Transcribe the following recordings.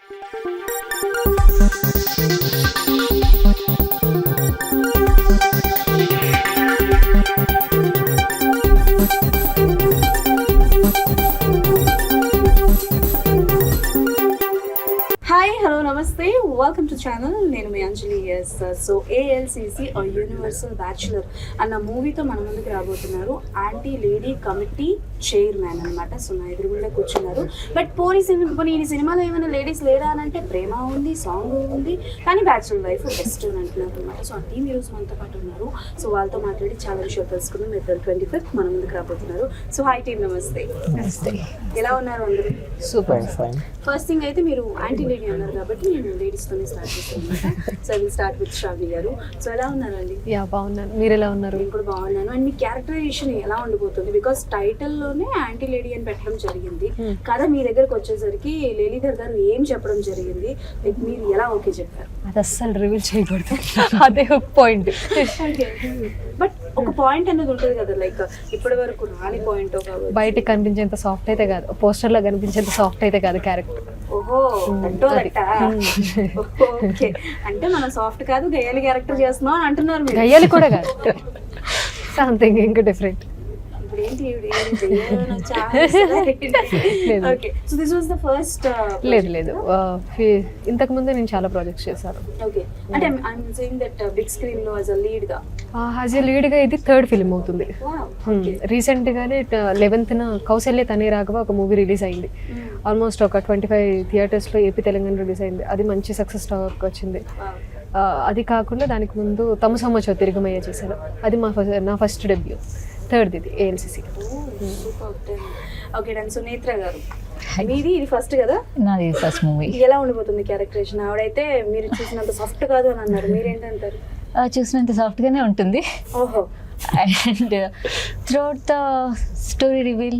Hi hello నమస్తే welcome to channel. నేను మీ అంజలి. Yes, so ALCC universal bachelor అన్న మూవీతో మన ముందుకు రాబోతున్నారు యాంటీ లేడీ కమిటీ చైర్మన్ అనమాట. సో నా ఎదురుగుండా కూర్చున్నారు. బట్ పోనీ ఈ సినిమాలో ఏమైనా లేడీస్ లేరా అని అంటే ప్రేమ ఉంది, సాంగ్ ఉంది, కానీ బ్యాచులర్ లైఫ్ బెస్ట్ అని అంటున్నారు అనమాట. సో ఆ టీమ్ ఈరోజు మనతో పాటు ఉన్నారు. సో వాళ్ళతో మాట్లాడి చాలా విషయాలు తెలుసుకుందాం. April 25th మన ముందుకు రాబోతున్నారు. సో హాయ్ టీమ్, నమస్తే. నమస్తే. ఎలా ఉన్నారు అందరూ? Super fine. ఫస్ట్ థింగ్ అయితే మీరు యాంటీ లేడీ అన్నారు కాబట్టి నేను లేడీస్తోనే స్టార్ట్ చేస్తాను. So I will start with Shravani గారు. సో ఎలా ఉన్నారండి? యా, బాగున్నాను. మీరు ఎలా ఉన్నారు? నేను కూడా బాగున్నాను. అండ్ మీ క్యారెక్టరైజేషన్ ఎలా ఉండిపోతుంది? బికాస్ టైటిల్లోనే యాంటీ లేడీ అని పెట్టడం జరిగింది. కథ మీ దగ్గరకు వచ్చేసరికి లేలీధర్ గారు ఏం చెప్పడం జరిగింది, లైక్ మీరు ఎలా ఓకే చెప్పారు? అది అస్సలు రివీల్ చేయకూడదు, అదే ఒక పాయింట్. బట్ ఒక పాయింట్ అనేది ఉంటుంది కదా, లైక్ ఇప్పటి వరకు రాని పాయింట్. బయటకు కనిపించేంత సాఫ్ట్ అయితే కాదు, పోస్టర్ లో కనిపించేంత సాఫ్ట్ అయితే కాదు క్యారెక్టర్. ఓహో, ఓకే. అంటే మనం సాఫ్ట్ కాదు, గయ్యాలి క్యారెక్టర్ చేస్తున్నాం అని అంటున్నారు మీరు. గయ్యాలి కూడా కాదు, సంథింగ్ ఇంకా డిఫరెంట్. లేదు లేదు, ఇంతకు ముందే నేను చాలా ప్రాజెక్ట్స్ చేశాను. యాజ్ ఎ లీడ్ గా ఇది థర్డ్ ఫిల్మ్ అవుతుంది. రీసెంట్ గానే 11th కౌశల్య తనే రాఘవ ఒక మూవీ రిలీజ్ అయింది. ఆల్మోస్ట్ ఒక 25 థియేటర్స్ లో ఏపీ తెలంగాణ రిలీజ్ అయింది. అది మంచి సక్సెస్ టాక్ వచ్చింది. అది కాకుండా దానికి ముందు తమసమ్మచో తిరుగుమయ్య చేశాను. అది నా ఫస్ట్ డెబ్యూ, థర్డ్ ఇది ALCC. Okay done. So Netra garu, మీది ఇది ఫస్ట్ కదా? నాది ఫస్ట్ మూవీ. ఎలా ఉండిపోతుంది క్యారెక్టరేషన్? ఆవిడైతే మీరు చూసినంత సాఫ్ట్ కాదు అని అన్నారు, మీరేంటంటారు? చూసినంత సాఫ్ట్గానే ఉంటుంది. ఓహో. And throughout the story reveal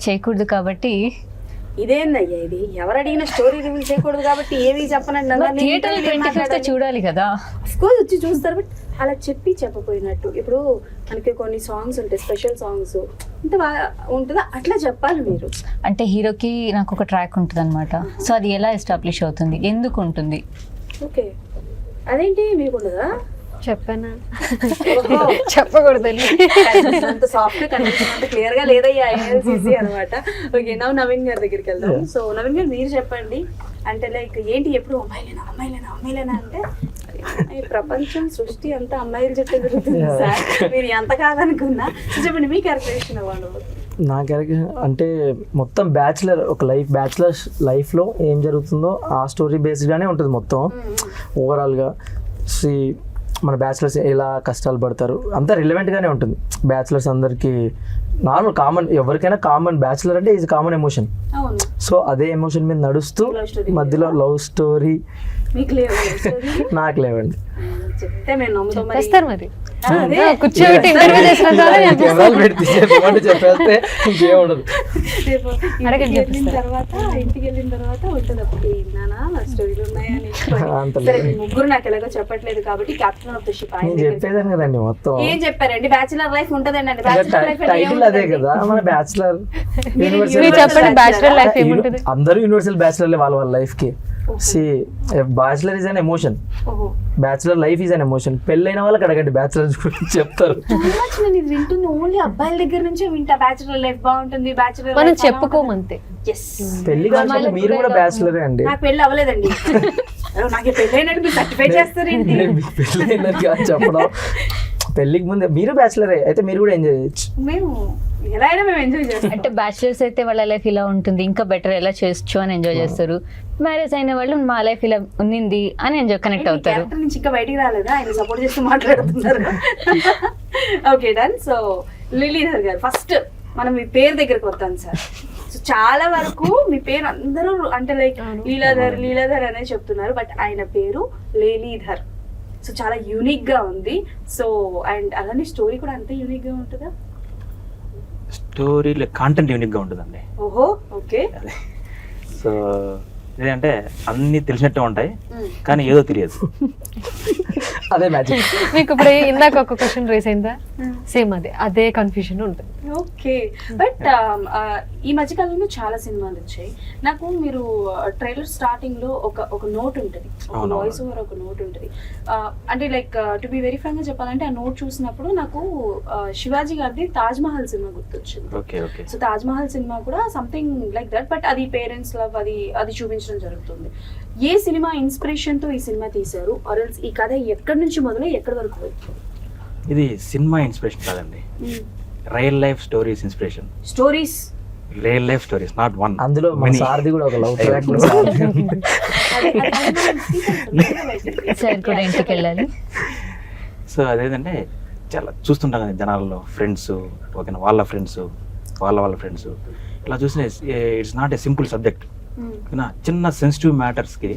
చేయకూడదు కాబట్టి. ఇదేందయ్యా ఇది? ఎవరు అడిగిన స్టోరీ రివీల్ చేయకూడదు కాబట్టి ఏవి చెప్పనండి. థియేటర్ 25th చూడాలి కదా. అఫ్ కోర్స్ వచ్చి చూస్తారు, బట్ అలా చెప్పపోయినట్టు. ఇప్పుడు మనకి కొన్ని సాంగ్స్ ఉంటాయి, స్పెషల్ సాంగ్స్ అంటే ఉంటుందా, అట్లా చెప్పాలి మీరు. అంటే హీరోకి నాకు ఒక ట్రాక్ ఉంటుంది అనమాట. సో అది ఎలా ఎస్టాబ్లిష్ అవుతుంది, ఎందుకు ఉంటుంది? ఓకే, అదేంటి మీకు ఉండదా? చెప్పానా? చెప్పకూడదు. అంత సాఫ్ట్ కనిపించినంత క్లియర్ గా లేదయ్యా ఏఎల్సిసి అనమాట. ఓకే, నవీన్ గారి దగ్గరికి వెళ్దాం. సో నవీన్ గారు, మీరు చెప్పండి. అంటే లైక్ ఏంటి ఎప్పుడు అమ్మాయిలేనా అంటే ఈ ప్రపంచం సృష్టి అంతా అమ్మాయిల చుట్టూ తిరుగుతుంది సార్, మీరు ఎంత కాదనుకున్నా. చెప్పండి మీ క్యారెక్టరేషన్ అవ్వండి. నా క్యారెక్టర్ అంటే మొత్తం బ్యాచులర్, ఒక బ్యాచులర్ లైఫ్లో ఏం జరుగుతుందో ఆ స్టోరీ బేస్డ్గానే ఉంటుంది మొత్తం. ఓవరాల్గా మన బ్యాచులర్స్ ఎలా కష్టాలు పడతారు అంతా రిలవెంట్గానే ఉంటుంది. బ్యాచులర్స్ అందరికీ నార్మల్ కామన్, ఎవరికైనా కామన్. బ్యాచులర్ అంటే ఈజ్ కామన్ ఎమోషన్. సో అదే ఎమోషన్ మీద నడుస్తూ మధ్యలో లవ్ స్టోరీ. నాకు లేవండి, చెప్తే మేము నమ్ముతాం. మరి కూర్చోబెట్టి ఇంటర్వ్యూ చేసిన చెప్పేస్తే ఇంకేముండదు. ఇంటికి వెళ్ళిన తర్వాత ఉంటుంది అప్పుడు ఏంటన్నా స్టోరీలు ఉన్నాయని. ముగ్గురు నాకు ఎలాగో చెప్పట్లేదు కాబట్టి క్యాప్టెన్ ఆఫ్ ద షిప్ చెప్పేదాన్ని కదండి మొత్తం. ఏం చెప్పారండి? బ్యాచులర్ లైఫ్ ఉంటదండి. టైటిల్ అదే కదా మన బ్యాచులర్. బ్యాచులర్ లైఫ్ ఏముంటుంది? అందరూ యూనివర్సల్ బ్యాచులర్ వాళ్ళ లైఫ్ కి. Bachelor is an emotion, bachelor life is an emotion. పెళ్ళైన వాళ్ళకి అడగండి బ్యాచులర్ గురించి చెప్తారు. నేను ఇది వింటుంది ఓన్లీ అబ్బాయిల దగ్గర నుంచే వింటా. బ్యాచులర్ లైఫ్ బాగుంటుంది, బ్యాచులర్ మనం చెప్పుకోమంతే. పెళ్లి కాదు, మీరు కూడా బ్యాచులరే అండి. నాకు పెళ్లి అవ్వలేదండి. నాకు పెళ్లి అయినట్టు మీరు సర్టిఫై చేస్తారేంటి? పెళ్లి అయినట్టు చెప్పడం. పెళ్లికి ముందే మీరు బ్యాచులరే అయితే మీరు కూడా ఎంజాయ్ చేయొచ్చు. మేము ఎలా అయినా మేము ఎంజాయ్ చేస్తాం. అంటే బ్యాచులర్స్ అయితే వాళ్ళ లైఫ్ ఇలా ఉంటుంది, ఇంకా బెటర్ ఎలా చేయొచ్చు అని ఎంజాయ్ చేస్తారు. మ్యారేజ్ అయిన వాళ్ళు మా లైఫ్ ఇలా ఉన్నింది అని ఎంజాయ్ కనెక్ట్ అవుతారు. నుంచి ఇంకా బయటికి రాలేదా? ఆయన సపోర్ట్ చేస్తూ మాట్లాడుతున్నారు. Okay done. సో లీలీధర్ గారు, ఫస్ట్ మనం మీ పేరు దగ్గరకు వస్తాను సార్. సో చాలా వరకు మీ పేరు అందరూ అంటే లైక్ లీలాధర్ అనే చెప్తున్నారు, బట్ ఆయన పేరు లేలీధర్. సో చాలా యూనిక్ గా ఉంది. సో అండ్ అలానే స్టోరీ కూడా అంతే యూనిక్ గా ఉంటుందా? స్టోరీ కాంటెంట్ యూనిక్ గా ఉంటుందండి. ఓహో, ఓకే. సో ఏంటంటే అన్ని తెలిసినట్టే ఉంటాయి కానీ ఏదో తెలియదు. అదే మ్యాజిక్. మీకు ఇప్పుడు ఇందాక ఒక క్వశ్చన్ రేస్ అయిందా, సేమ్ అదే కన్ఫ్యూజన్ ఉంటుంది. ఓకే బట్ ఈ మధ్యకాలంలో చాలా సినిమాలు వచ్చాయి. నాకు మీరు ట్రైలర్ స్టార్టింగ్ లో ఒక నోట్ ఉంటుంది, ఒక అవునవును. వాయిస్ ఓవర్ ఒక నోట్ ఉంటుంది. అంటే like to be very frank గా చెప్పాలంటే ఆ నోట్ చూసినప్పుడు నాకు శివాజీ గారిది తాజ్ మహల్ సినిమా గుర్తొచ్చింది. Okay okay. So Taj Mahal cinema కూడా సంథింగ్ లైక్ దట్, బట్ అది పేరెంట్స్ లవ్ అది చూపించడం జరుగుతుంది. ఏ సినిమా ఇన్స్పిరేషన్ తో ఈ సినిమా తీశారు, ఆర్ ఎల్స్ ఈ కథ ఎక్కడి నుంచి మొదలై ఎక్కడి వరకు వెళ్తుంది? ఇది సినిమా ఇన్స్పిరేషన్ కాదండి, real life stories inspiration. Stories, real life stories, not one. అందులో మన సార్ది కూడా ఒక లవ్ ట్రాక్ కూడా సార్ కూడా ఇంటికి వెళ్ళాలి. సో అదేంటంటే చాలా చూస్తుంటాం కదా జనాల్లో, ఫ్రెండ్స్ ఓకేనా, వాళ్ళ ఫ్రెండ్స్ వాళ్ళ ఫ్రెండ్స్ ఇలా చూసిన it's not a simple subject ఓకేనా. చిన్న సెన్సిటివ్ మ్యాటర్స్కి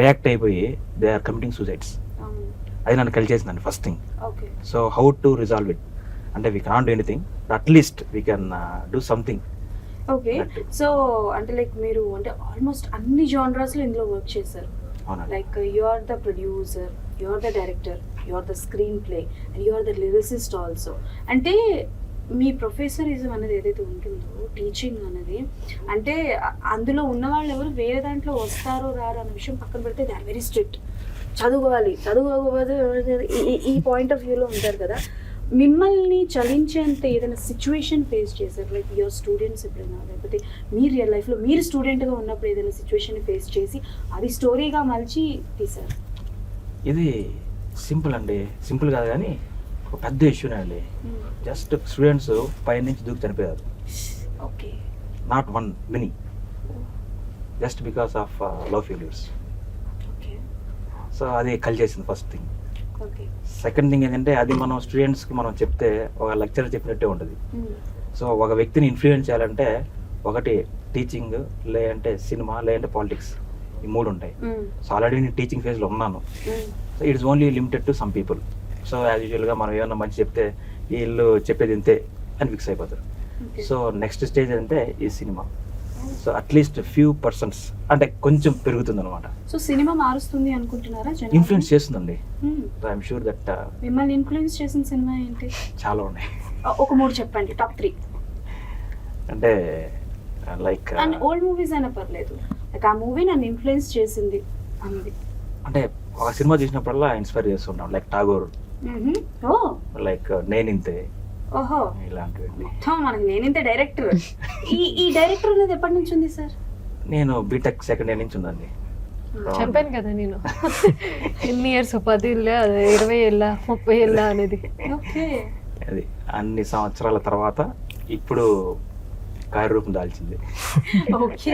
రియాక్ట్ అయిపోయి దే ఆర్ కమిటింగ్ సూసైడ్స్. అది నన్ను కలిచేసిందండి first thing. Okay so how to resolve it అంటే we cannot do anything, at least we can do something. Okay so అంటే లైక్ మీరు అంటే ఆల్మోస్ట్ అన్ని జానరాస్ లో ఇందులో వర్క్ చేశారు. అవునండి. Like you are the producer, you are the director, you are the screen play and you are the lyricist also. అంటే మీ ప్రొఫెసరిజం అనేది ఏదైతే ఉంటుందో, టీచింగ్ అనేది, అంటే అందులో ఉన్న వాళ్ళు ఎవరు వేరే దాంట్లో వస్తారో రారు అన్న విషయం పక్కన పెడితే దే ఆర్ వెరీ స్ట్రిక్ట్. చదువుకోకపోతే ఈ పాయింట్ ఆఫ్ వ్యూలో ఉంటారు కదా. మిమ్మల్ని చలించేంత ఏదైనా సిచ్యువేషన్ ఫేస్ చేశారు, లైక్ యువర్ స్టూడెంట్స్ ఎప్పుడైనా, లేకపోతే మీ రియల్ లైఫ్లో మీరు స్టూడెంట్గా ఉన్నప్పుడు ఏదైనా సిచ్యువేషన్ ఫేస్ చేసి అది స్టోరీగా మలిచి తీశారు? ఇది సింపుల్ అండి, సింపుల్ కాదు కానీ ఒక పెద్ద ఇష్యూనే అండి. జస్ట్ స్టూడెంట్స్ పై నుంచి దూకి చనిపోయారు, okay not one, many, just because of love failures. Okay so అది కలిచేసింది first thing. Okay second thing ఏంటంటే అది మనం స్టూడెంట్స్కి మనం చెప్తే ఒక లెక్చర్ చెప్పినట్టే ఉంటుంది. సో ఒక వ్యక్తిని ఇన్ఫ్లుయెన్స్ చేయాలంటే ఒకటి టీచింగ్, లేదంటే సినిమా, లేదంటే పాలిటిక్స్, ఈ మూడు ఉంటాయి. సో ఆల్రెడీ నేను టీచింగ్ ఫేజ్లో ఉన్నాను. So it's only limited to some people. So as యూజువల్గా మనం ఏమన్నా మంచి చెప్తే వీళ్ళు చెప్పేది ఇంతే అని ఫిక్స్ అయిపోతారు. సో నెక్స్ట్ స్టేజ్ అంటే ఈ cinema. So at least few persons అంటే కొంచెం పెరుగుతుంది అనమాట. సో సినిమా మారుస్తుంది అనుకుంటున్నారా? ఇన్ఫ్లుయెన్స్ చేస్తుందండి. సో ఐఎమ్ షూర్ దట్ మిమ్మల్ని ఇన్ఫ్లుయెన్స్ చేసిన సినిమా ఏంటి? చాలా ఉన్నాయి. ఒక మూడు చెప్పండి, టాప్ 3. అంటే లైక్ అండ్ ఓల్డ్ మూవీస్ అయినా పర్లేదు, లైక్ ఆ మూవీ నన్ను ఇన్ఫ్లుయెన్స్ చేసింది అనేది. అంటే ఒక సినిమా చూసినప్పుడల్లా ఇన్స్పైర్ చేస్తుంటాం, లైక్ ఠాగూర్, ఓ లైక్ నేనింతే, ఓహో ఇలాంటివి. మొత్తం మనకి నేనింతే డైరెక్టర్. ఈ డైరెక్టర్ అనేది ఎప్పటి నుంచి ఉంది సార్? నేను బీటెక్ సెకండ్ ఇయర్ నుంచి ఉందండి. చెప్పాను కదా నేను ఎన్ని ఇయర్స్, 10 ఏళ్ళ, 20 ఏళ్ళ, 30 ఏళ్ళ అనేది. ఓకే అది అన్ని సంవత్సరాల తర్వాత ఇప్పుడు కార్యరూపం దాల్చింది. Okay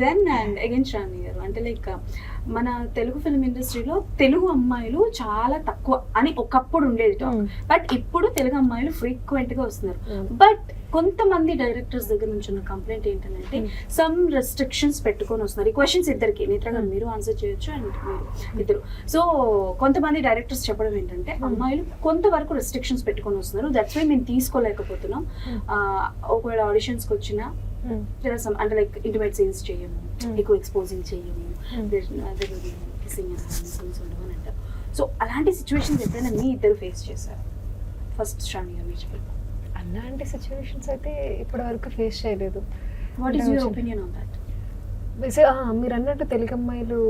then and again Sravani garu, అంటే లైక్ మన తెలుగు ఫిల్మ్ ఇండస్ట్రీలో తెలుగు అమ్మాయిలు చాలా తక్కువ అని ఒకప్పుడు ఉండేది టాక్, బట్ ఇప్పుడు తెలుగు అమ్మాయిలు ఫ్రీక్వెంట్ గా వస్తున్నారు. బట్ కొంతమంది డైరెక్టర్స్ దగ్గర నుంచి ఉన్న కంప్లైంట్ ఏంటంటే సమ్ రెస్ట్రిక్షన్స్ పెట్టుకొని వస్తున్నారు. ఈ క్వశ్చన్స్ ఇద్దరికి, నేత్ర గారు మీరు ఆన్సర్ చేయొచ్చు అండ్ మీరు ఇద్దరు. సో కొంతమంది డైరెక్టర్స్ చెప్పడం ఏంటంటే అమ్మాయిలు కొంతవరకు రెస్ట్రిక్షన్స్ పెట్టుకొని వస్తున్నారు, దట్స్ వై మేము తీసుకోలేకపోతున్నాం. ఒకవేళ ఆడిషన్స్కి వచ్చినా అంటే లైక్ ఇంటిమేట్ సీన్స్ చేయము, ఎక్కువ ఎక్స్పోజింగ్ చేయము, కిస్సింగ్ ఉండవు అని అంటారు. సో అలాంటి సిచ్యువేషన్స్ ఎప్పుడైనా మీ ఇద్దరు ఫేస్ చేశారు? ఫస్ట్ శ్రావణి గారు మీరు చెప్పండి. అలాంటి సిచ్యువేషన్స్ అయితే ఇప్పటి వరకు ఫేస్ చేయలేదు. What is your opinion on that? మీరు అన్నట్టు తెలుగు అమ్మాయిలు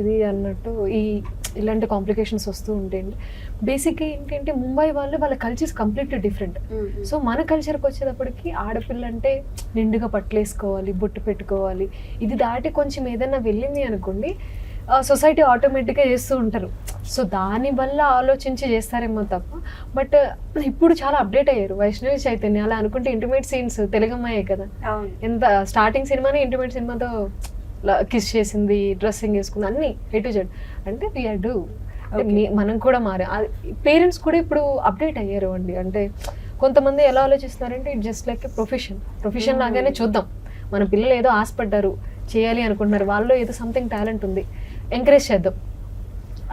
ఇది అన్నట్టు ఇలాంటి కాంప్లికేషన్స్ వస్తూ ఉంటాయండి. బేసిక్గా ఏంటంటే ముంబై వాళ్ళ కల్చర్స్ కంప్లీట్లీ డిఫరెంట్. సో మన కల్చర్కి వచ్చేటప్పటికి ఆడపిల్ల అంటే నిండుగా పట్లేసుకోవాలి, బొట్టు పెట్టుకోవాలి. ఇది దాటి కొంచెం ఏదైనా వెళ్ళింది అనుకోండి, సొసైటీ ఆటోమేటిక్గా చేస్తూ ఉంటారు. సో దానివల్ల ఆలోచించి చేస్తారేమో తప్ప, బట్ ఇప్పుడు చాలా అప్డేట్ అయ్యారు. వైష్ణవి చైతన్య అలా అనుకుంటే ఇంటిమేట్ సీన్స్ తెలుగు అమ్మాయే కదా, ఎంత స్టార్టింగ్ సినిమానే ఇంటిమేట్ సినిమాతో కిస్ చేసింది, డ్రెస్సింగ్ వేసుకుంది, అన్ని ఏ టు జెడ్. అంటే వీఆర్ డూ, మనం కూడా మారే, పేరెంట్స్ కూడా ఇప్పుడు అప్డేట్ అయ్యారు అండి. అంటే కొంతమంది ఎలా ఆలోచిస్తున్నారంటే it just like a profession లాగానే చూద్దాం. మన పిల్లలు ఏదో ఆశపడ్డారు, చేయాలి అనుకుంటున్నారు, వాళ్ళు ఏదో సంథింగ్ టాలెంట్ ఉంది, ఎంకరేజ్ చేద్దాం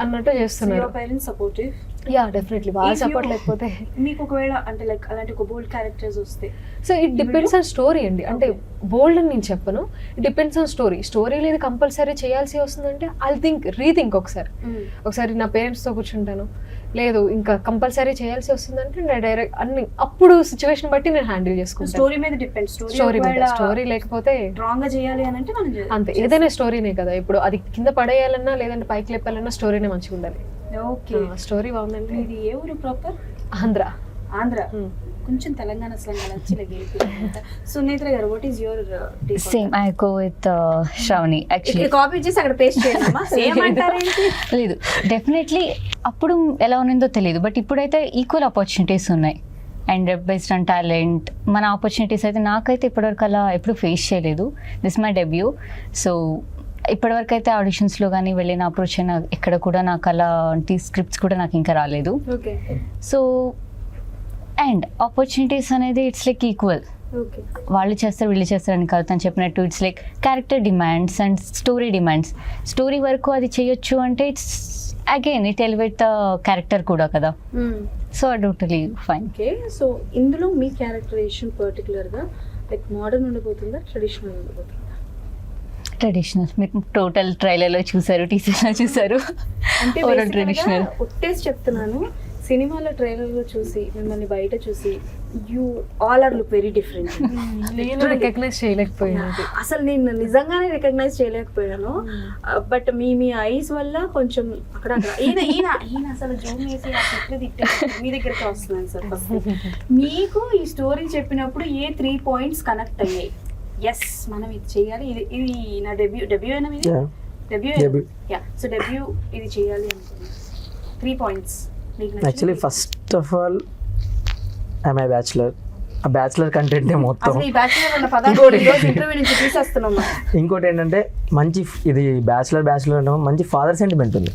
అన్నట్టు చేస్తున్నారు. Parents supportive? Yeah definitely. వాళ్ళ సపోర్ట్ లేకపోతే మీకు ఒకవేళ అంటే లైక్ అలాంటి ఒక బోల్డ్ క్యారెక్టర్స్ వస్తే? So it depends on story అండి. అంటే బోల్డ్ అని నేను చెప్పను, ఇట్ డిపెండ్స్ ఆన్ స్టోరీ లేదు కంపల్సరీ చేయాల్సి వస్తుందంటే ఐ రీథింక్ ఒకసారి నా పేరెంట్స్తో కూర్చుంటాను, లేదు ఇంకా కంపల్సరీ చేయాల్సి వస్తుందంటే నేను డైరెక్ట్ అన్ని అప్పుడు సిచ్యువేషన్ బట్టి నేను హ్యాండిల్ చేసుకుంటాను. స్టోరీ మీద డిపెండ్. స్టోరీ లేకపోతే స్ట్రాంగ్ గా చేయాలి అని అంటే మనం అంతే, ఏదైనా స్టోరీనే కదా. ఇప్పుడు అది కింద పడేయాలన్నా లేదంటే పైకి లేపాలన్నా స్టోరీనే మంచిగా ఉండాలి. ఓకే. స్టోరీ బాగుందంటే. ఇది ఏ ఊరు ప్రాపర్? ఆంధ్ర. ఆంధ్ర. కొంచెం తెలంగాణ స్లాంగ్ అలా వచ్చి సునేత్ర గారు, what is your same I go with Shravani actually. Copy చేసి అక్కడ పేస్ట్ చేయాలమ్మా సేమ్ అంటారేంటి? లేదు, డెఫినెట్లీ అప్పుడు ఎలా ఉన్నదో తెలియదు, బట్ ఇప్పుడైతే ఈక్వల్ ఆపర్చునిటీస్ ఉన్నాయి. అండ్ బేస్డ్ ఆన్ టాలెంట్ మన ఆపర్చునిటీస్ అయితే నాకైతే ఇప్పటివరకు అలా ఎప్పుడు ఫేస్ చేయలేదు. This my debut. సో ఇప్పటివరకు అయితే ఆడిషన్స్లో కానీ వెళ్ళిన అప్రోచ్ అయినా ఎక్కడ కూడా నాకు అలాంటి స్క్రిప్ట్స్ కూడా నాకు ఇంకా రాలేదు. ఓకే. సో అండ్ ఆపర్చునిటీస్ అనేది ఇట్స్ లైక్ ఈక్వల్. ఓకే. వాళ్ళు చేస్తారు వీళ్ళు చేస్తారని కాదు, తను చెప్పినట్టు it's like character demands and story demands. Story వరకు అది చేయొచ్చు అంటే it's again it elevate the character కూడా కదా. So totally fine. Okay. So ఇందులో మీ క్యారెక్టరైజేషన్ పర్టికులర్గా లైక్ మోడర్న్ ఉండబోతుందా, ట్రెడిషనల్ ఉండబోతుందా? ట్రెడిషనల్. మీరు టోటల్ ట్రైలర్లో చూసారు, టీజర్లో చూసారు. అంటే ట్రెడిషనల్ ఒట్టేసి చెప్తున్నాను, సినిమాలో ట్రైలర్లో చూసి మిమ్మల్ని బయట చూసి you all are look very different. నేను రికగ్నైజ్ చేయలేకపోయాను. అసలు నేను నిజంగానే రికగ్నైజ్ చేయలేకపోయాను. బట్ మీ ఐస్ వల్ల కొంచెం అక్కడక్కడ ఈయన ఈయన ఈయన అసలు జూమ్ వేసి ఆ చెట్లు తిట్టే మీ దగ్గరికి వస్తున్నాను సార్. ఫస్ట్ మీకు ఈ స్టోరీ చెప్పినప్పుడు ఏ 3 points కనెక్ట్ అయ్యాయి? ఎస్, మనం ఇది చేయాలి, ఇది నా డెబ్యూ అయినా మీది డెబ్యూ. యా, సో డెబ్యూ ఇది చేయాలి అనుకున్నాను. 3 points. Actually first of all I'm a bachelor. ఆ బ్యాచులర్ కంటెంట్ మొత్తం. ఇంకోటి ఏంటంటే మంచి ఇది బ్యాచులర్ అంటే మంచి ఫాదర్ సెంటిమెంట్ ఉంది.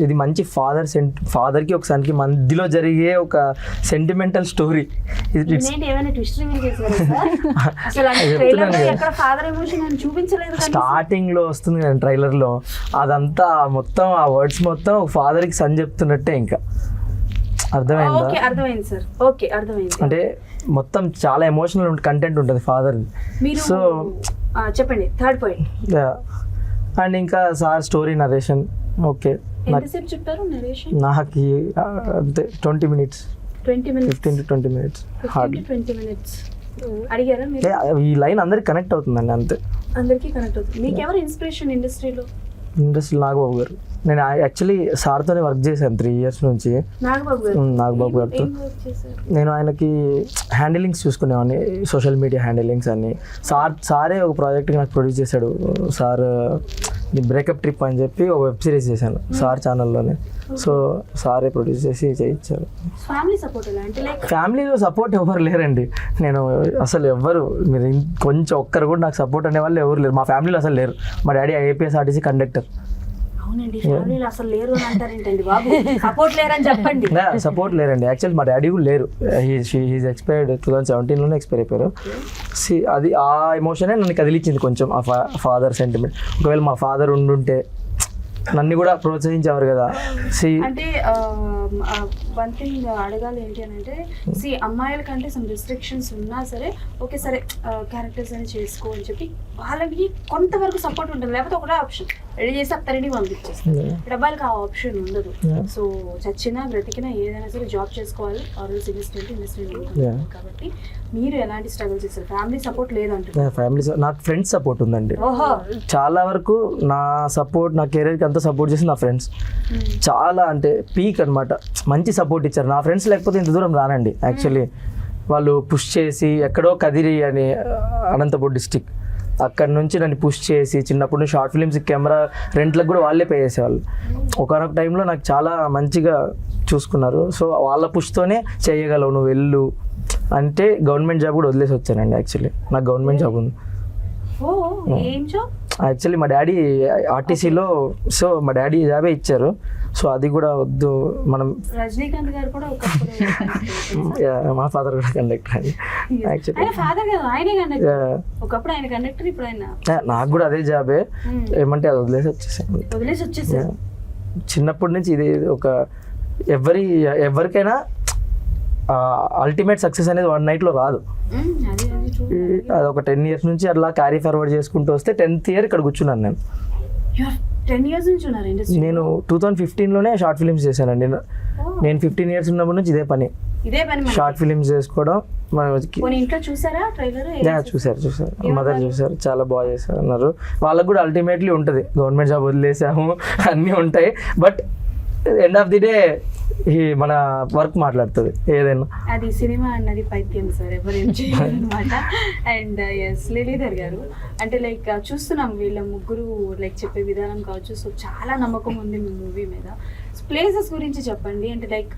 ఇది మంచి ఫాదర్కి ఒక సన్కి మధ్యలో జరిగే ఒక సెంటిమెంటల్ స్టోరీ. స్టార్టింగ్ లో వస్తుంది కదా ట్రైలర్ లో, అదంతా మొత్తం ఆ వర్డ్స్ మొత్తం ఫాదర్కి సన్ చెప్తున్నట్టే. ఇంకా అర్థమైంది సార్. ఓకే, అర్థమైంది. అంటే మొత్తం చాలా ఎమోషనల్ కంటెంట్ ఉంటుంది ఫాదర్. సో చెప్పండి 3rd point. అండ్ ఇంకా సార్ స్టోరీ నరేషన్. ఓకే, ఎంతసేపు చెప్పారు నరేషన్? నాకు అంతే 20 minutes, 15 to 20 minutes. 20 minutes అడిగారా మీరు? ఈ లైన్ అందరికి కనెక్ట్ అవుతుందండి, అంతే. అందరికీ కనెక్ట్ అవుతుంది. మీకు ఎవరు ఇన్స్పిరేషన్ ఇండస్ట్రీలో? నాగబాబు గారు. నేను యాక్చువల్లీ సార్తోనే వర్క్ చేశాను 3 years నుంచి. నాగబాబు గారితో నేను ఆయనకి హ్యాండిలింగ్స్ చూసుకునేవాడిని, సోషల్ మీడియా హ్యాండిలింగ్స్ అన్ని. సారే ఒక ప్రాజెక్ట్కి నాకు ప్రొడ్యూస్ చేశాడు. సార్ బ్రేకప్ ట్రిప్ అని చెప్పి ఒక వెబ్ సిరీస్ చేశాను సార్ ఛానల్లోనే. సో సారే ప్రొడ్యూస్ చేసి చేయించారు. ఫ్యామిలీలో సపోర్ట్ ఎవరు లేరండి. నేను అసలు ఎవ్వరు, మీరు కొంచెం ఒక్కరు కూడా నాకు సపోర్ట్ అనే వాళ్ళు ఎవరు లేరు. మా ఫ్యామిలీలో అసలు లేరు. మా డాడీ APSRTC కండక్టర్. సపోర్ట్ లేరండి. యాక్చువల్లీ మా డాడీ కూడా లేరు. హీస్ ఎక్స్పైర్డ్ 2017లోనే ఎక్స్పైర్ అయిపోయారు. అది ఆ ఎమోషనే నన్ను కదిలిచ్చింది కొంచెం, ఆ ఫాదర్ సెంటిమెంట్. ఒకవేళ మా ఫాదర్ ఉండుంటే నన్ను కూడా ప్రోత్సహించేవారు కదా. అంటే వన్ థింగ్ అడగాలి ఏంటి అని అంటే, అమ్మాయిల కంటే సమ్ రిస్ట్రిక్షన్స్ ఉన్నా సరే ఓకే సరే క్యారెక్టర్స్ అని చేసుకో అని చెప్పి వాళ్ళకి కొంతవరకు సపోర్ట్ ఉంటుంది. లేకపోతే ఒకటే ఆప్షన్ రెడీ చేసి అత్తరెడీ పంపించేస్తారు. అబ్బాయిలకి ఆ ఆప్షన్ ఉండదు. సో చచ్చినా బ్రతికినా ఏదైనా సరే జాబ్ చేసుకోవాలి, ఆర్ఎల్స్ ఇండస్ట్రీ కాబట్టి మీరు ఎలాంటి స్ట్రగుల్ చేస్తారు? ఫ్యామిలీ సపోర్ట్ లేదంటే? ఫ్యామిలీ నాకు ఫ్రెండ్స్ సపోర్ట్ ఉందండి. చాలా వరకు నా సపోర్ట్, నా కెరీర్కి అంతా సపోర్ట్ చేసి నా ఫ్రెండ్స్ చాలా అంటే పీక్ అనమాట. మంచి సపోర్ట్ ఇచ్చారు. నా ఫ్రెండ్స్ లేకపోతే ఇంత దూరం రానండి. యాక్చువల్లీ వాళ్ళు పుష్ చేసి ఎక్కడో కదిరి అని అనంతపూర్ డిస్టిక్, అక్కడ నుంచి నన్ను పుష్ చేసి చిన్నప్పుడు నుంచి షార్ట్ ఫిలిమ్స్ కెమెరా రెంట్లకు కూడా వాళ్ళే పే చేసేవాళ్ళు. ఒకనొక టైంలో నాకు చాలా మంచిగా చూసుకున్నారు. సో వాళ్ళ పుష్తోనే చేయగలవు నువ్వు వెళ్ళు అంటే గవర్నమెంట్ జాబ్ కూడా వదిలేసి వచ్చానండి. యాక్చువల్లీ నాకు గవర్నమెంట్ జాబ్ ఉంది. యాక్చువల్లీ మా డాడీ ఆర్టీసీలో, సో మా డాడీ జాబే ఇచ్చారు. సో అది కూడా వద్దు మనం. రజనీకాంత్ గారు కూడా మా ఫాదర్ కూడా కండక్టర్ అండి. యాక్చువల్లీ నాకు కూడా అదే జాబే. ఏమంటే అది వదిలేసి వచ్చేసాను. చిన్నప్పటి నుంచి ఇది ఒక ఎవరికైనా అల్టిమేట్ సక్సెస్ అనేది 1 night రాదు. అది ఒక 10 years నుంచి అట్లా క్యారీ ఫార్వర్డ్ చేసుకుంటూ వస్తే 10th year ఇక్కడ కూర్చున్నాను నేను. 10 years నుంచి ఉన్నారు ఇండస్ట్రీ. నేను 2015లోనే షార్ట్ ఫిల్మ్స్ చేశానండి. నేను 15 years ఉన్నప్పటి నుంచి ఇదే పని, ఇదే పని. షార్ట్ ఫిల్మ్స్ చేసుకోవడం. కొన్ని ఇంట్లో చూసారా ట్రైలర్? చూసారు మదర్ చూసారు, చాలా బాగా చేశారు అన్నారు. వాళ్ళకు కూడా అల్టిమేట్లీ ఉంటుంది, గవర్నమెంట్ జాబ్ వదిలేసాము అన్నీ ఉంటాయి, but end of the day మన వర్క్ మాట్లాడుతుంది ఏదైనా. అది సినిమా అన్నది పైత్యం సార్, ఎవరు ఏం చేయాలన్నమాట. అండ్ ఎస్ లీలీధర్ గారు, అంటే లైక్ చూస్తున్నాం వీళ్ళ ముగ్గురు లైక్ చెప్పే విధానం కావచ్చు, సో చాలా నమ్మకం ఉంది మీ మూవీ మీద. ప్లేసెస్ గురించి చెప్పండి, అంటే లైక్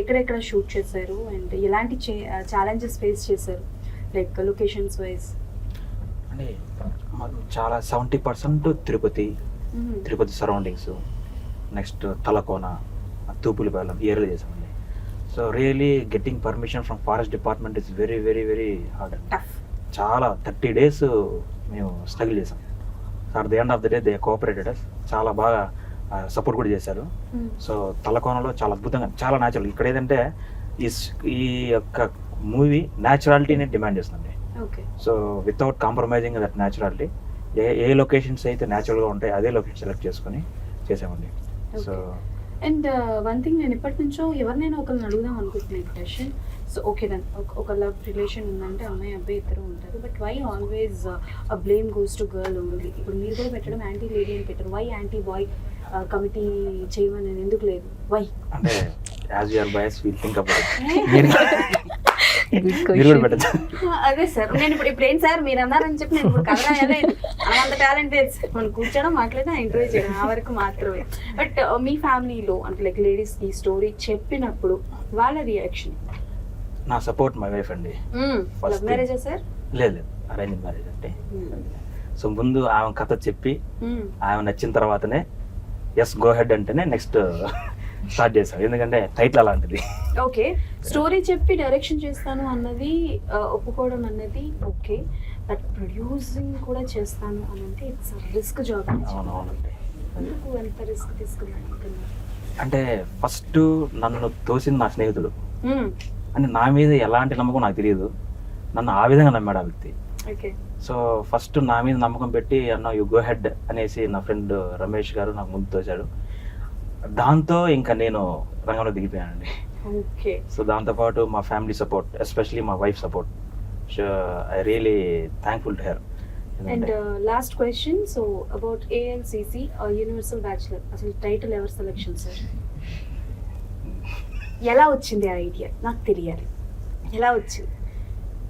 ఎక్కడెక్కడ షూట్ చేశారు అండ్ ఎలాంటి ఛాలెంజెస్ ఫేస్ చేశారు, లైక్ లొకేషన్స్ వైజ్? అంటే మాకు చాలా 70% తిరుపతి సరౌండింగ్స్, నెక్స్ట్ తలకోన, తూపులపాలెం ఏరియాలో చేసామండి. So really getting permission from forest department is very very very hard. చాలా 30 days మేము స్ట్రగుల్ చేసాం. At the end of the day they cooperated us, చాలా బాగా సపోర్ట్ కూడా చేశారు. సో తలకోనలో చాలా అద్భుతంగా, చాలా న్యాచురల్. ఇక్కడ ఏదంటే ఈ యొక్క మూవీ న్యాచురాలిటీని డిమాండ్ చేస్తుంది. So without compromising that naturality, A locations అయితే న్యాచురల్గా ఉంటాయి అదే లొకేషన్ సెలెక్ట్ చేసుకొని చేసామండి. సో అండ్ వన్ థింగ్, నేను ఇప్పటి నుంచో ఎవరినైనా ఒకరిని అడుగుదాం అనుకుంటున్నాను క్వశ్చన్. సో ఓకే దెన్, ఒక లవ్ రిలేషన్ ఉందంటే అమ్మాయి అబ్బాయి ఇద్దరు ఉంటారు, but why always blame goes to girl only? ఇప్పుడు మీరు కూడా పెట్టడం యాంటీ లేడీ అని పెట్టారు, వై యాంటీ బాయ్ కమిటీ చేయమని ఎందుకు లేదు? వై అంటే as your boys will think about మీరు కూడా పెట్టచ్చు. అదే సార్, నేను ఇప్పుడు ఏంటి సార్ మీరు అన్నారని చెప్పి నేను ఇప్పుడు కథ రాయలేదు, అంత టాలెంట్ లేదు సార్. మనం కూర్చోడం మాట్లాడడం ఎంకరేజ్ చేయడం ఆ వరకు మాత్రమే. బట్ మీ ఫ్యామిలీలో అంటే లైక్ లేడీస్కి స్టోరీ చెప్పినప్పుడు వాళ్ళ రియాక్షన్? నా సపోర్ట్ మై వైఫ్ అండి. లవ్ మ్యారేజా సార్? లేదు, అరేంజ్ మ్యారేజ్ అంటే. సో ముందు ఆమె కథ చెప్పి ఆమె నచ్చిన తర్వాతనే ఎస్ గో హెడ్ అంటేనే నెక్స్ట్ స్టార్ట్ చేశాను, ఎందుకంటే టైటిల్ అలాంటిది. ఓకే, స్టోరీ చెప్పి డైరెక్షన్ చేస్తాను అన్నది ఒప్పుకోవడం అన్నది ఓకే, బట్ ప్రొడ్యూసింగ్ కూడా చేస్తాను అని అంటే ఇట్స్ రిస్క్ జాబ్. అవునవునండి. ఎందుకు ఎంత రిస్క్ తీసుకున్నాను అంటే ఫస్ట్ నన్ను తోసింది నా స్నేహితుడు, అంటే నా మీద ఎలాంటి నమ్మకం నాకు తెలియదు, నన్ను ఆ విధంగా నమ్మాడు ఆ వ్యక్తి. ఓకే, సో ఫస్ట్ నా మీద నమ్మకం పెట్టి అన్న యు గో హెడ్ అనేసి నా ఫ్రెండ్ రమేష్ గారు నాకు ముందు తోశాడు. దాంతో ఇంకా నేను రంగంలో దిగిపోయానండి. ఓకే, సో దాంతోపాటు మా ఫ్యామిలీ సపోర్ట్, ఎస్పెషలీ మా wife support, so I really thankful to her. And last question, so about ALCC universal bachelor, అసలు టైటిల్ ఎవరు సెలెక్షన్ సార్? ఎలా వచ్చింది ఆ ఐడియా? నాకు తెలియాలి, ఎలా వచ్చింది?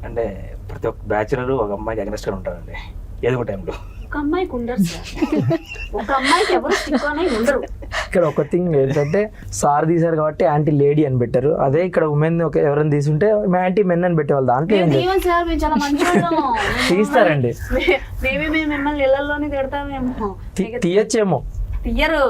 అంటే ప్రతి ఒక్క బ్యాచులర్ ఒక అమ్మాయికి అగ్నెస్ట్ గా ఉంటారండి ఏదో ఒక టైంలో. ఒక అమ్మాయికి ఉండరు సార్, ఒక అమ్మాయికి ఎవరు స్టిక్ అనే ఉండరు. ఇక్కడ ఒక థింగ్ ఏంటంటే సార్ తీశారు కాబట్టి యాంటీ లేడీ అని పెట్టారు, అదే ఇక్కడ ఉమెన్ ఎవరైనా తీసుంటే యాంటీ మెన్ అని పెట్టేవాళ్ళు. దాంట్లో సార్ మేము చాలా మంచి తీస్తారండి, మేబీ మేము మిమ్మల్ని ఇళ్లలోనే తిడతామేమో, తీయచ్చేమో, తీయరు.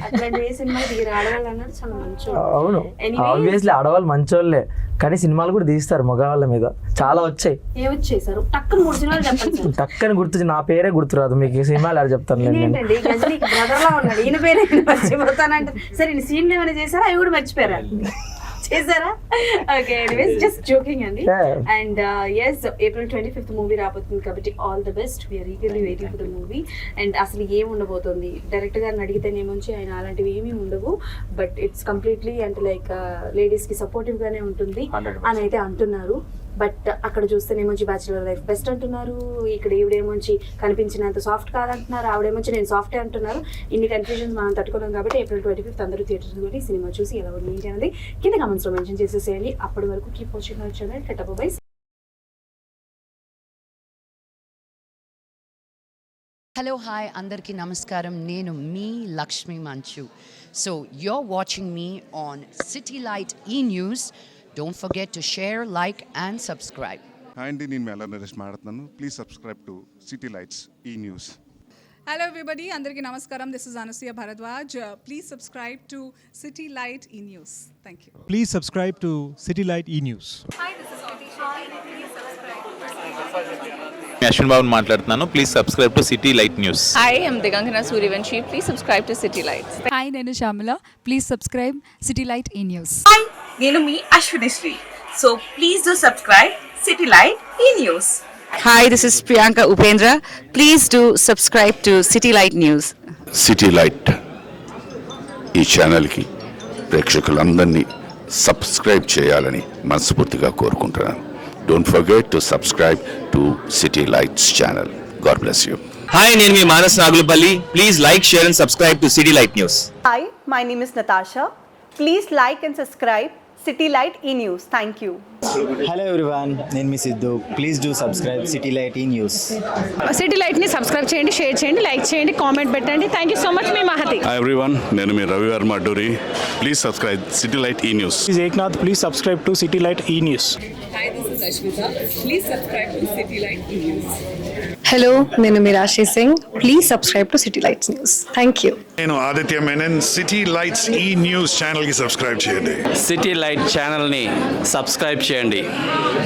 అట్లాంటి ఏ సినిమా తీయరు, ఆడవాళ్ళు అన్నారు చాలా మంచి. అవును ఆబ్వియస్లీ ఆడవాళ్ళు మంచోళ్ళే, కానీ సినిమాలు కూడా తీస్తారు మగవాళ్ళ మీద, చాలా వచ్చాయి. ఏమొచ్చాయి సార్? టక్కన 3 సినిమాలు చెప్పండి సార్. టక్కని గుర్తు, నా పేరే గుర్తురాదు మీకు, సినిమాలు ఆడ చెప్తాను ఏంటండి గజనీకి బ్రదర్ లా ఉన్నాడు, ఈయన పేరే మర్చిపోతానంటే సరే, ఈయన సీన్లు ఏమైనా చేశారా? అవి కూడా మర్చిపోయారా? చేశారా? ఓకే, ఎనీవేస్ జస్ట్ జోకింగ్ అండి. And yes, April 25th movie రాబోతుంది కాబట్టి all the best, we are eagerly waiting for the movie. And అసలు ఏం ఉండబోతుంది డైరెక్టర్ గారిని అడిగితేనేమోంచి ఆయన అలాంటివి ఏమీ ఉండవు, బట్ ఇట్స్ కంప్లీట్లీ అంటే లైక్ లేడీస్కి సపోర్టివ్ గానే ఉంటుంది అని అయితే అంటున్నారు. బట్ అక్కడ చూస్తేనేమోంచి బ్యాచులర్ లైఫ్ బెస్ట్ అంటున్నారు, ఇక్కడ ఈవిడేమోంచి కనిపించినంత సాఫ్ట్ కాదంటున్నారు, ఆవిడేమోంచి నేను సాఫ్టే అంటున్నారు. ఇన్ని కన్ఫ్యూజన్స్ మనం తట్టుకోలేం కాబట్టి April 25th అందరూ థియేటర్స్ కాబట్టి సినిమా చూసి ఎలా ఉంది ఏంటి అనేది కింద కామెంట్స్లో మెన్షన్ చేసేసేయండి. అప్పటి వరకు keep watching our channel. Tata by. Hello hi అందరికీ నమస్కారం, నేను మీ లక్ష్మీ మంచు. So you're watching me on City Light E-News. Don't forget to share, like and subscribe. Hi అండి, నేను మెల్ల నరేష్ మాట్లాడుతున్నాను. Please subscribe to city lights E news. Hello everybody, Andarki Namaskaram. This is Anasuya Bharadwaj. Please subscribe to City Light E-News. Thank you. Please subscribe to City Light E-News. Ashwin Babu మాట్లాడుతున్నాను. Please subscribe to city light news. Hi, I'm Digangana Suryavanshi. Please subscribe to City Lights. Hi, Nenu Shamala. Please subscribe City Light E-News. Hi, నేను మీ Ashwini Sri. So please do subscribe City Light E-News. Hi, this is Priyanka Upendra. Please do subscribe to City Light News. City light E ఛానల్కి ప్రేక్షకులందరినీ subscribe చేయాలని మనస్ఫూర్తిగా కోరుకుంటున్నాను. Don't forget to subscribe to city lights channel. God bless you. Hi, నేను మీ Manas Nagulapalli. Please like, share and subscribe to city light news. Hi, my name is Natasha. Please like and subscribe City Light E-News. Thank you. Hello everyone, నేను మీ Siddhu. Please do subscribe city light E news. City లైట్ని subscribe చేయండి, share చేయండి, like చేయండి, comment పెట్టండి. Thank you so much. మీ Mahathi. Hi everyone, నేను మీ Ravi Varma Adduri. Please subscribe city light E news. This is Eknath. Please subscribe to City Light E-News. Hi, this is Ashmita. Please subscribe to City Light E-News. Hello, నేను మీరాశి Singh. Please subscribe to city lights news. Thank you. నేను Aditya Menon. City lights E news ఛానల్కి subscribe చేయండి. City light ఛానల్ని subscribe చేయండి.